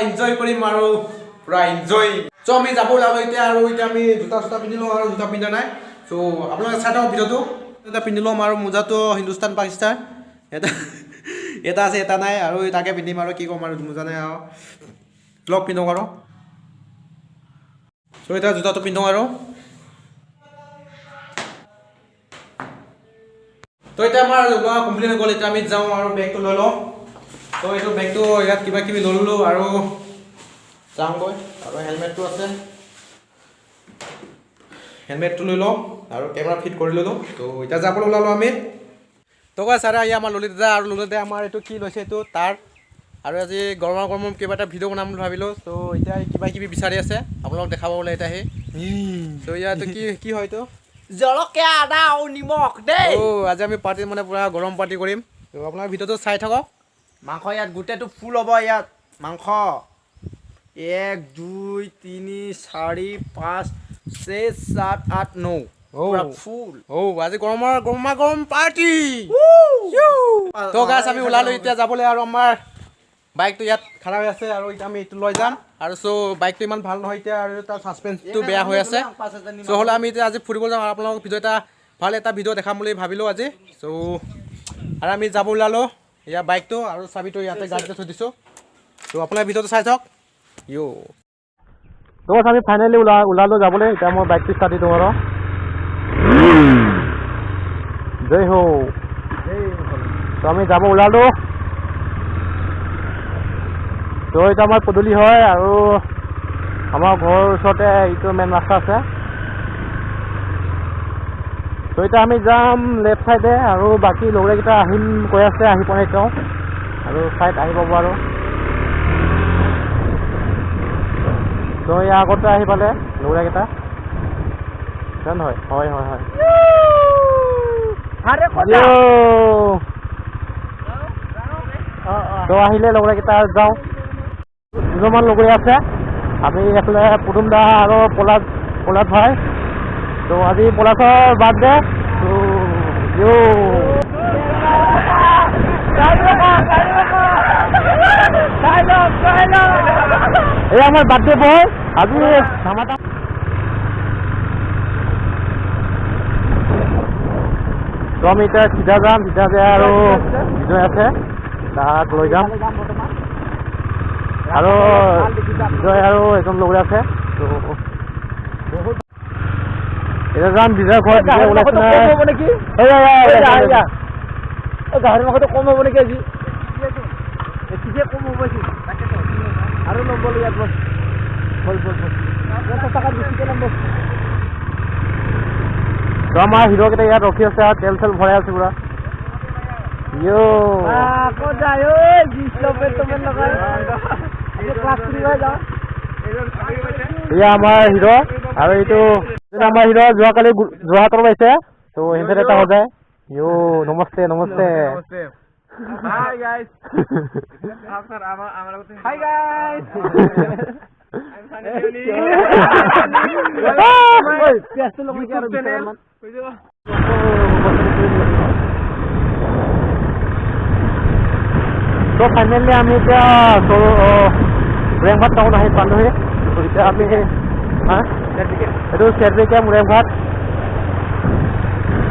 Enjoy কৰিম আৰু পুৰা এনজয় চ' আমি যাব ওলালো এতিয়া আৰু এতিয়া আমি জোতা পিন্ধি লওঁ আৰু জোতা পিন্ধা নাই চ' আপোনালোকে চাই থাকক ভিডিঅ'টো এটা পিন্ধি ল'ম আৰু মোজাটো হিন্দুস্তান পাকিস্তান এটা আছে এটা নাই আৰু তাকে পিন্ধিম আৰু কি ক'ম আৰু মোজা নাই আৰু ব্লগ পিন্ধক আৰু চ' এতিয়া জোতাটো পিন্ধো আৰু তো এতিয়া আমাৰ লোৱা কমপ্লিট হৈ গ'ল এতিয়া আমি যাওঁ আৰু বেগটো লৈ লওঁ তো এইটো বেগটো ইয়াত কিবা কিবি লৈ ল'লোঁ আৰু যাওঁগৈ আৰু হেলমেটটো আছে হেলমেটটো লৈ লওঁ আৰু কেমেৰা ফিট কৰি ল'লোঁ তো এতিয়া যাবলৈ ওলালোঁ আমি তো ছাৰে আহি আমাৰ ললিত দা আৰু ললিত দাই আমাৰ এইটো কি লৈছে এইটো তাৰ আৰু আজি গৰম কিবা এটা ভিডিঅ' বনাম বুলি ভাবিলোঁ তো এতিয়া কিবা কিবি বিচাৰি আছে আপোনালোকক দেখাব বোলে এতিয়া আহি তো ইয়াতো কি হয় এইটো জলকীয়া আদা আৰু নিমখ দেই আজি আমি পাৰ্টি মানে পুৰা গৰম পাৰ্টি কৰিম তো আপোনাৰ ভিডিঅ'টো চাই থাকক মাংস ইয়াত গোটেইটো ফুল হ'ব ইয়াত মাংস 1 2 3 4 5 6 7 8 9 পুৰা ফুল আজি গৰম পাৰ্টি তো গাইছ আমি ওলালোঁ এতিয়া যাবলৈ আৰু আমাৰ বাইকটো ইয়াত খাৰা হৈ আছে আৰু এতিয়া আমি এইটো লৈ যাম আৰু চ' বাইকটো ইমান ভাল নহয় এতিয়া আৰু তাৰ ছাছপেঞ্চটো বেয়া হৈ আছে চ' হ'লে আমি এতিয়া আজি ফুৰিব যাওঁ আৰু আপোনালোকক ভিডিঅ' এটা ভিডিঅ' দেখাম বুলি ভাবিলোঁ আজি চ' আৰু আমি যাব ওলালোঁ ইয়াৰ বাইকটো আৰু চাবিটো ইয়াতে গাড়ীতে থৈ দিছোঁ ত' আপোনাৰ ভিডিঅ'টো চাই চাওক তো আমি ফাইনেলি ওলালোঁ যাবলৈ এতিয়া মই বাইকটো ষ্টাৰ্ট দিওঁ আৰু জয় হো তো আমি যাব ওলালোঁ তো এতিয়া আমাৰ পদূলি হয় আৰু আমাৰ ঘৰৰ ওচৰতে এইটো মেইন ৰাস্তা আছে তো এতিয়া আমি যাম লেফ্ট চাইডে আৰু বাকী লগৰকেইটা আহিম কৈ আছে আহি পোৱা নাই তেওঁ আৰু চাইড আহি পাব আৰু তো ইয়াৰ আগতে আহি পালে লগৰকেইটা নহয় হয় তো আহিলে লগৰকেইটা যাওঁ দুজনমান লগৰী আছে আমি এইফালে পুতুম দা আৰু পলাশ ভাই তো আজি পলাশৰ বাৰ্থডে এই আমাৰ বাৰ্থডে বয় আজি ধামাটা তো আমি এতিয়া চিধা যাম চিধা যায় আৰু বিজয় আছে তাক লৈ যাম আৰু বিজয় আৰু এজন লগৰ আছে তো এতিয়া যাম বিজয় ঘৰত নেকি গাহৰি মাংসটো কম হ'ব নেকি আজি বেছিকৈ কম হ'ব আৰু নম্বৰ ইয়াত বল 50 টকা বেছিকৈ ল'ম তো আমাৰ হিৰ'কেইটা ইয়াত ৰখি আছে আৰু তেল ভৰাই আছে পুৰা এয়া আমাৰ হিৰ' আৰু এইটো আমাৰ হিৰ' যোৱাকালি যোৰহাটৰ পাইছে তো সিহঁতে এটা হৈ যায় namaste Hi guys. Hi guys. I'm Sanjay. তো ফাইনেলি আমি এতিয়া মুৰেংঘাট টাউন আহি পালোহি এতিয়া আমি এইটো চেৰবিকে মুৰেংঘাট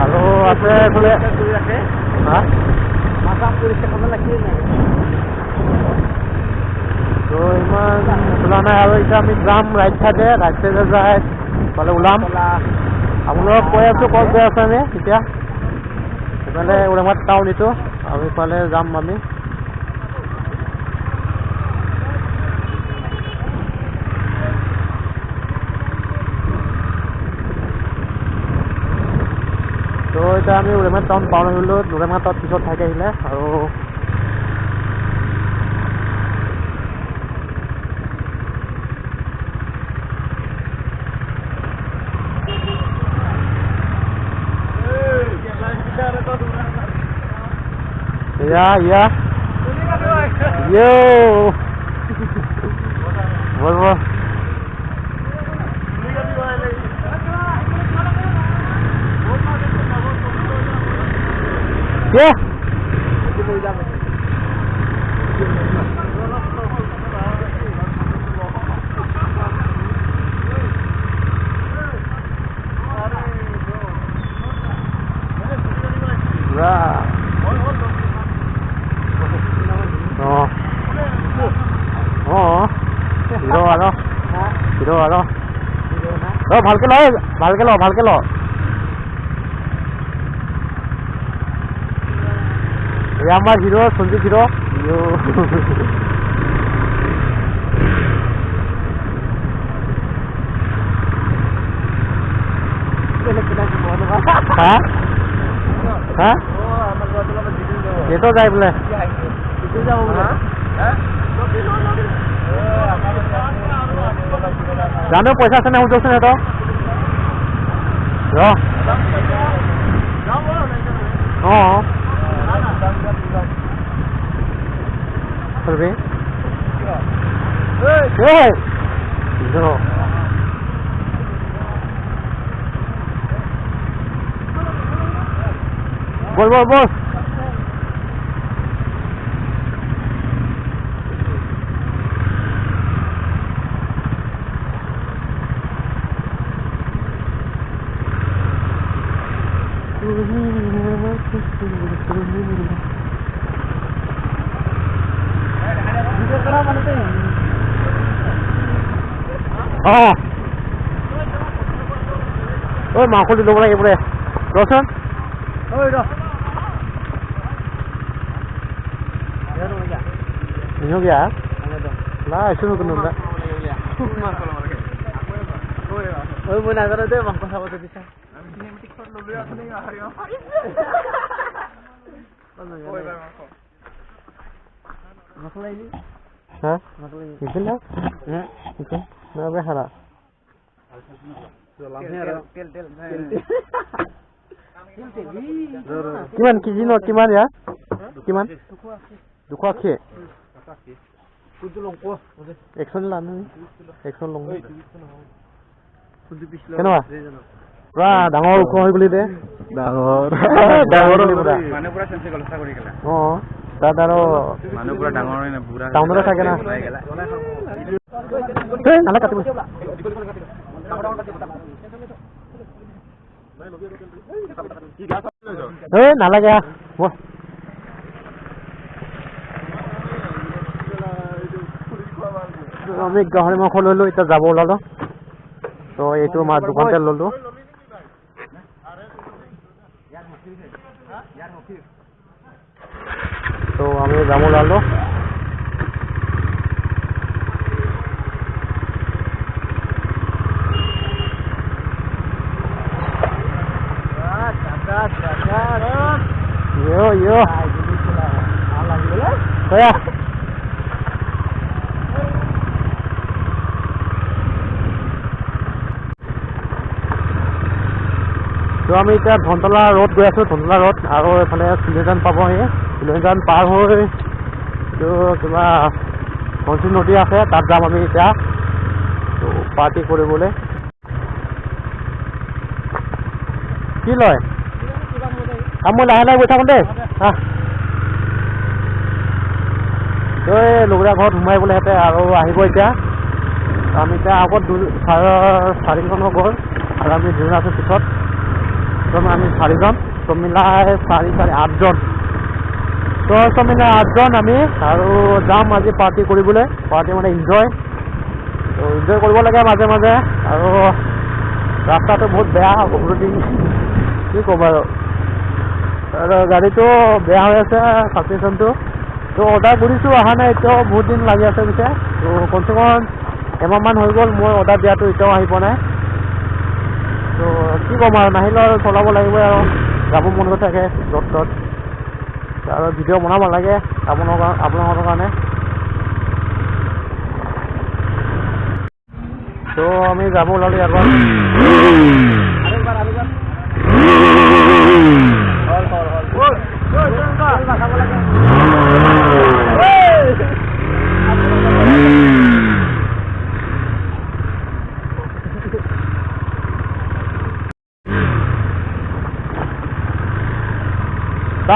আৰু আছে এইফালে তো ইমান খোলা নাই আৰু এতিয়া আমি যাম ৰাইট চাইডে যায় মানে ওলাম আপোনালোকক কৈ আছোঁ ক'ত গৈ আছে আমি এতিয়া সেইফালে মুৰেংঘাট টাউন এইটো আৰু ইফালে যাম আমি তো এতিয়া আমি মুৰেংঘাট টাউন পাৰ হৈ গ'লোঁ মুৰেংঘাট টাউন পিছত ঠাইতে আহিলে আৰু Yeah. Yo. Volvo. Yeah. ভালকে ল ভালকে ল ভালকে ল এই আমার হিরো সঞ্জিত হিরো হ্যাঁ হ্যাঁ যেতো যাই বোলে জানো পইচা আছে নে সুধকচোন সিহঁতক অঁ Sorry. Hey. No. Bol. Oh. Ôi mà không đi đâu đây boleh. Dosen? Oi dah. Ya dah ya. Ini ya? Lah, sunu tu nunda. Oi mana karo deh bang pasal waktu bisa. Ini metik for lalu ya ni hari ya. Oi bang. Masalah ini? Hah? Masalah ini. Itu lah. Ya. Itu. Nah, berhala. Kiman kijino kiman ya? Kiman? Dukwa ke? Ekson lah nih. Ekson long. Kenapa? Wah, dangor kau beli deh. Dangor. Beli pura. Mana pura sensi kalau saya beli kela. Oh, tadaro. Mana pura dangor ini pura. Tahun dulu saya kena. Hei, nala katimu. Hei, nala kya? Wah. আমি গাহৰি মাংস ললো এতিয়া যাব ওলালো তো এইটো আমাৰ দোকানতে ললো তো আমি যাব ওলালো yo kaya তো আমি এতিয়া ধনতলা ৰোড গৈ আছো ধনতলা ৰোড আৰু এফালে চিলিজান পাবহি চিলিজান পাৰ হৈ তো কিবা ধনশিৰি নদী আছে তাত যাম আমি এতিয়া তো পাৰ্টি কৰিবলৈ কি লয় মই লাহে লাহে গৈ থাকোঁ দেই তো এই লগৰীয়া ঘৰত সোমাই বোলে সিহঁতে আৰু আহিব এতিয়া আমি এতিয়া আগত 4জন গ'ল আৰু আমি 2জন আছোঁ পিছত আমি 4জন চব মিলাই 8জন তো চব মিলাই 8জন আমি আৰু যাম আজি পাৰ্টি কৰিবলৈ পাৰ্টি মানে এনজয় তো এনজয় কৰিব লাগে মাজে মাজে আৰু ৰাস্তাটো বহুত বেয়া অভাৰটেকিং কি ক'ম আৰু গাড়ীটো বেয়া হৈ আছে ছাছপেনশ্যনটো তো অৰ্ডাৰ কৰিছোঁ অহা নাই এতিয়াও বহুত দিন লাগি আছে পিছে তো কমচে কম এমাহমান হৈ গ'ল মই অৰ্ডাৰ দিয়াটো এতিয়াও আহি পোৱা নাই তো কি ক'ম আৰু নাহিলেও আৰু চলাব লাগিব আৰু যাব মন গৈ থাকে য'ত ত'ত আৰু ভিডিঅ' বনাব লাগে আপোনালোকৰ কাৰণে তো আমি যাব ওলালোঁ ইয়াৰ পৰা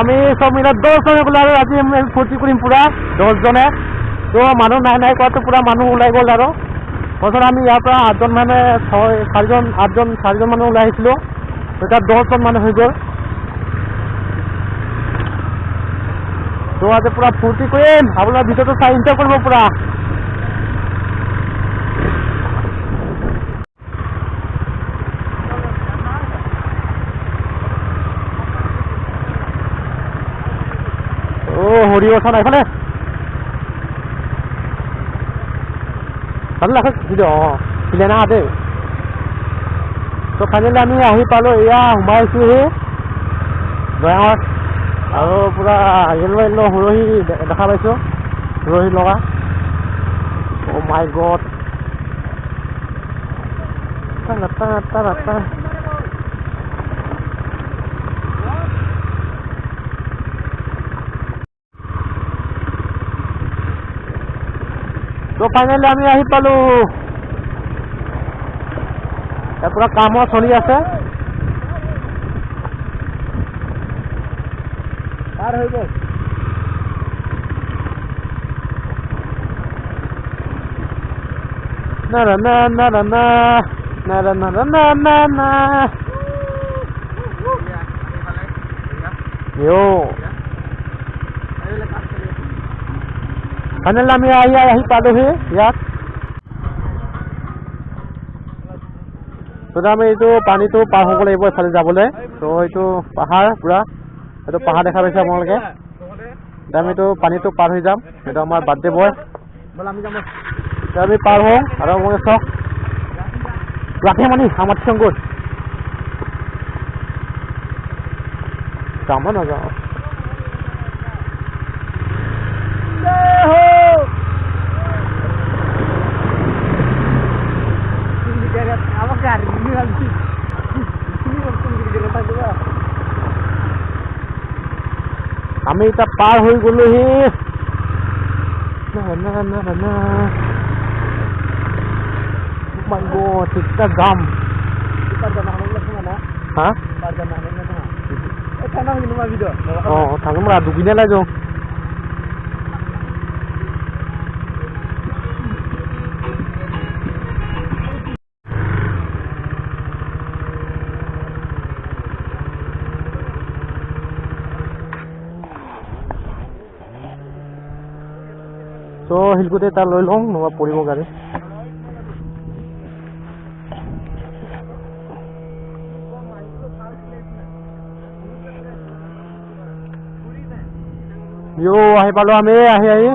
আমি সব মিলে 10জনে গ'লো আৰু আজি ফূৰ্তি কৰিম পুৰা 10জনে তো মানুহ নাই কোৱাটো পুৰা মানুহ ওলাই গ'ল আৰু তাৰপিছত আমি ইয়াৰ পৰা 8জন মানে 4জন মানুহ ওলাই আহিছিলোঁ এতিয়া 10জন মানুহ হৈ গ'ল তো আজি পুৰা ফূৰ্তি কৰিম আপোনাৰ ভিডিঅ'টো চাই এনজয় কৰিব পুৰা মৰি গৈছা নাই এইফালে ভাল লাগে ভিডিঅ' অঁ চিলে না দেই তো ফাইনেলি আমি আহি পালোঁ এয়া সোমাই আছোঁহি দয়াঙত আৰু পূৰা য়েল্ল' য়েল্ল' সুৰহি দেখা পাইছোঁ সুৰহি লগা অ' মাই গড তো ফাইনেলি আমি আহি পালোঁ ইয়াত পুৰা কামো চলি আছে পাৰ হৈ গ'ল না না না না না না না না না না না না ইয়ো ফাইনেলি আমি আহি পালোহি ইয়াত তো আমি এইটো পানীটো পাৰ হ'ব লাগিব এইফালে যাবলৈ তো এইটো পাহাৰ পূৰা এইটো পাহাৰ দেখা পাইছে আপোনালোকে এতিয়া আমি এইটো পানীটো পাৰ হৈ যাম এইটো আমাৰ বাৰ্থডে বয় আমি পাৰ হওঁ আৰু আপোনালোকে চাওক ৰাখে মানি আমাৰ চংগুত যাম নাযাওঁ আমি এতিয়া পাৰ হৈ গ'লোহি ঠিকঠাক যাম হা অঁ থাকিম ৰা দুদিনীয়া লাই যাওঁ তো শিলগুটি এটা লৈ লওঁ নহ'বা পৰিব গাড়ী আহি পালোঁ আমি আহি